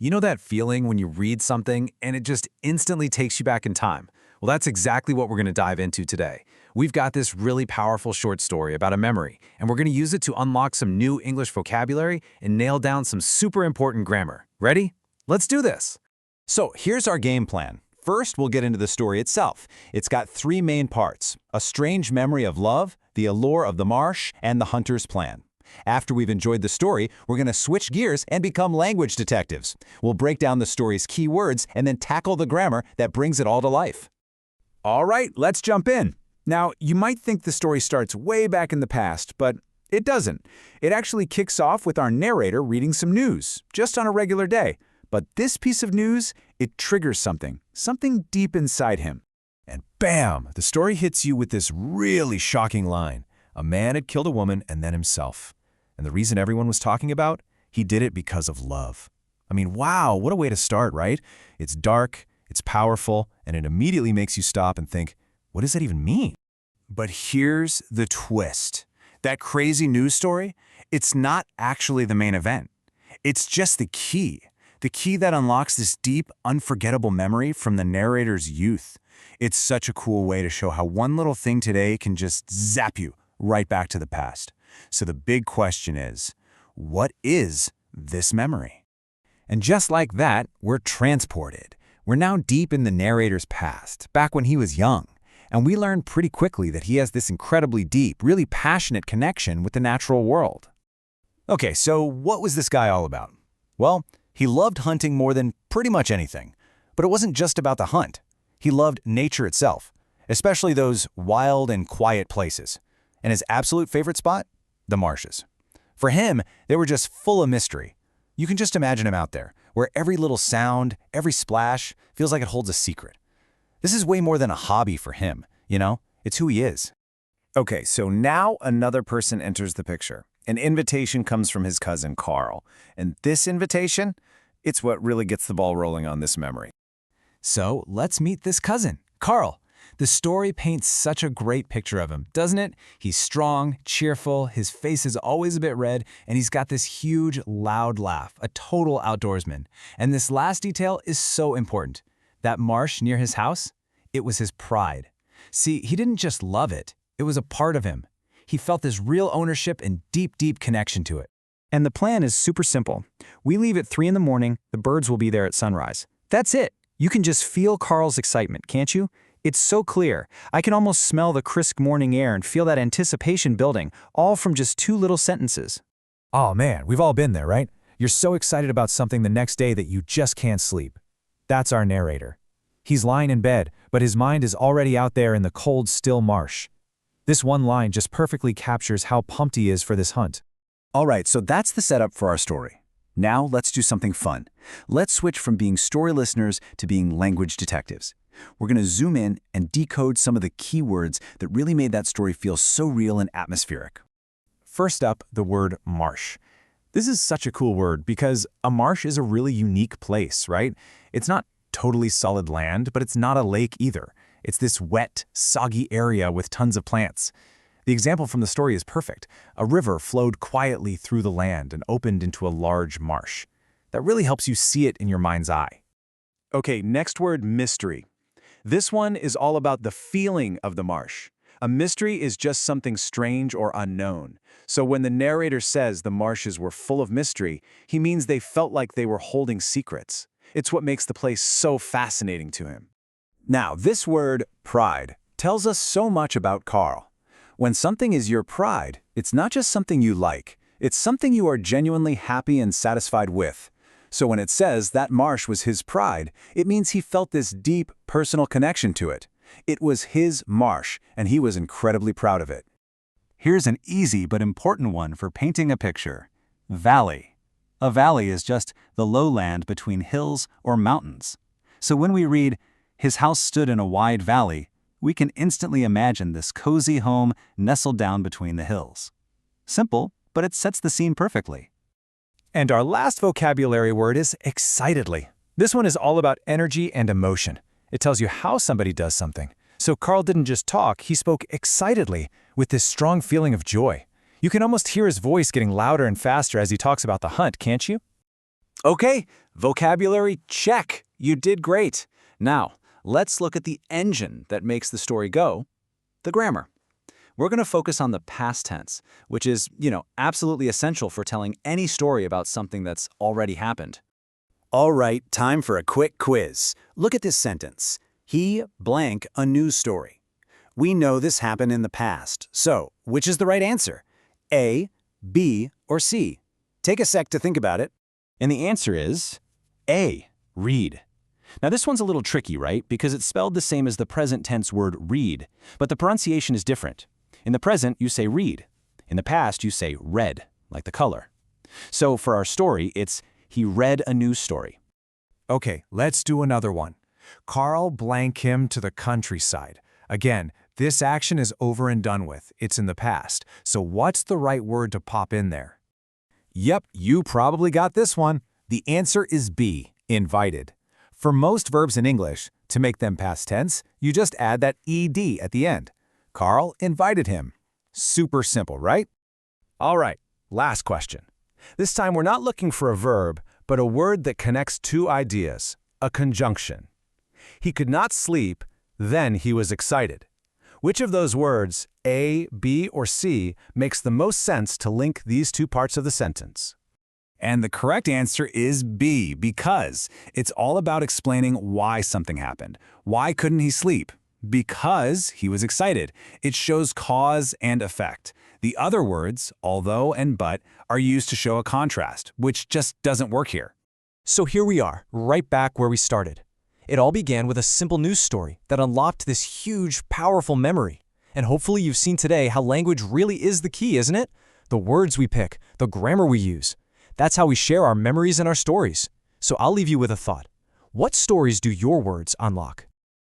You know that feeling when you read something and it just instantly takes you back in time? Well, that's exactly what we're going to dive into today. We've got this really powerful short story about a memory, and we're going to use it to unlock some new English vocabulary and nail down some super important grammar. Ready? Let's do this! So here's our game plan. First, we'll get into the story itself. It's got three main parts: a strange memory of love, the allure of the marsh, and the hunter's plan. After we've enjoyed the story, we're going to switch gears and become language detectives. We'll break down the story's key words and then tackle the grammar that brings it all to life. All right, let's jump in. Now, you might think the story starts way back in the past, but it doesn't. It actually kicks off with our narrator reading some news, just on a regular day. But this piece of news, it triggers something deep inside him. And bam, the story hits you with this really shocking line. A man had killed a woman and then himself. And the reason everyone was talking about? He did it because of love. I mean, wow, what a way to start, right? It's dark, it's powerful, and it immediately makes you stop and think, what does that even mean? But here's the twist. That crazy news story, it's not actually the main event. It's just the key that unlocks this deep, unforgettable memory from the narrator's youth. It's such a cool way to show how one little thing today can just zap you right back to the past. So the big question is, what is this memory? And just like that, we're transported. We're now deep in the narrator's past, back when he was young. And we learn pretty quickly that he has this incredibly deep, really passionate connection with the natural world. Okay, so what was this guy all about? Well, he loved hunting more than pretty much anything. But it wasn't just about the hunt. He loved nature itself, especially those wild and quiet places. And his absolute favorite spot? The marshes. For him, they were just full of mystery. You can just imagine him out there, where every little sound, every splash, feels like it holds a secret. This is way more than a hobby for him, you know? It's who he is. Okay, so now another person enters the picture. An invitation comes from his cousin, Carl. And this invitation, it's what really gets the ball rolling on this memory. So let's meet this cousin, Carl. The story paints such a great picture of him, doesn't it? He's strong, cheerful, his face is always a bit red, and he's got this huge, loud laugh, a total outdoorsman. And this last detail is so important. That marsh near his house, it was his pride. See, he didn't just love it, it was a part of him. He felt this real ownership and deep, deep connection to it. And the plan is super simple. We leave at 3 in the morning, the birds will be there at sunrise. That's it. You can just feel Carl's excitement, can't you? It's so clear. I can almost smell the crisp morning air and feel that anticipation building, all from just 2 little sentences. Oh man, we've all been there, right? You're so excited about something the next day that you just can't sleep. That's our narrator. He's lying in bed, but his mind is already out there in the cold, still marsh. This one line just perfectly captures how pumped he is for this hunt. All right, so that's the setup for our story. Now let's do something fun. Let's switch from being story listeners to being language detectives. We're going to zoom in and decode some of the key words that really made that story feel so real and atmospheric. First up, the word marsh. This is such a cool word because a marsh is a really unique place, right? It's not totally solid land, but it's not a lake either. It's this wet, soggy area with tons of plants. The example from the story is perfect. A river flowed quietly through the land and opened into a large marsh. That really helps you see it in your mind's eye. Okay, next word, mystery. This one is all about the feeling of the marsh. A mystery is just something strange or unknown. So when the narrator says the marshes were full of mystery, he means they felt like they were holding secrets. It's what makes the place so fascinating to him. Now, this word, pride, tells us so much about Carl. When something is your pride, it's not just something you like. It's something you are genuinely happy and satisfied with. So when it says that marsh was his pride, it means he felt this deep, personal connection to it. It was his marsh, and he was incredibly proud of it. Here's an easy but important one for painting a picture. Valley. A valley is just the lowland between hills or mountains. So when we read, his house stood in a wide valley, we can instantly imagine this cozy home nestled down between the hills. Simple, but it sets the scene perfectly. And our last vocabulary word is excitedly. This one is all about energy and emotion. It tells you how somebody does something. So Carl didn't just talk, he spoke excitedly, with this strong feeling of joy. You can almost hear his voice getting louder and faster as he talks about the hunt, can't you? Okay, Vocabulary, check. You did great. Now, let's look at the engine that makes the story go, the grammar. We're going to focus on the past tense, which is, absolutely essential for telling any story about something that's already happened. All right, time for a quick quiz. Look at this sentence. He blank a news story. We know this happened in the past, so which is the right answer? A, B, or C? Take a sec to think about it. And the answer is A, read. Now this one's a little tricky, right? Because it's spelled the same as the present tense word read, but the pronunciation is different. In the present, you say read. In the past, you say read, like the color. So for our story, it's he read a news story. Okay, let's do another one. Carl blank him to the countryside. Again, this action is over and done with. It's in the past. So what's the right word to pop in there? Yep, you probably got this one. The answer is B, invited. For most verbs in English, to make them past tense, you just add that ed at the end. Carl invited him. Super simple, right? All right, last question. This time we're not looking for a verb, but a word that connects two ideas, a conjunction. He could not sleep, then he was excited. Which of those words, A, B, or C, makes the most sense to link these two parts of the sentence? And the correct answer is B, because it's all about explaining why something happened. Why couldn't he sleep? Because he was excited. It shows cause and effect. The other words, although and but, are used to show a contrast, which just doesn't work here. So here we are, right back where we started. It all began with a simple news story that unlocked this huge, powerful memory. And hopefully you've seen today how language really is the key, isn't it? The words we pick, the grammar we use. That's how we share our memories and our stories. So I'll leave you with a thought. What stories do your words unlock?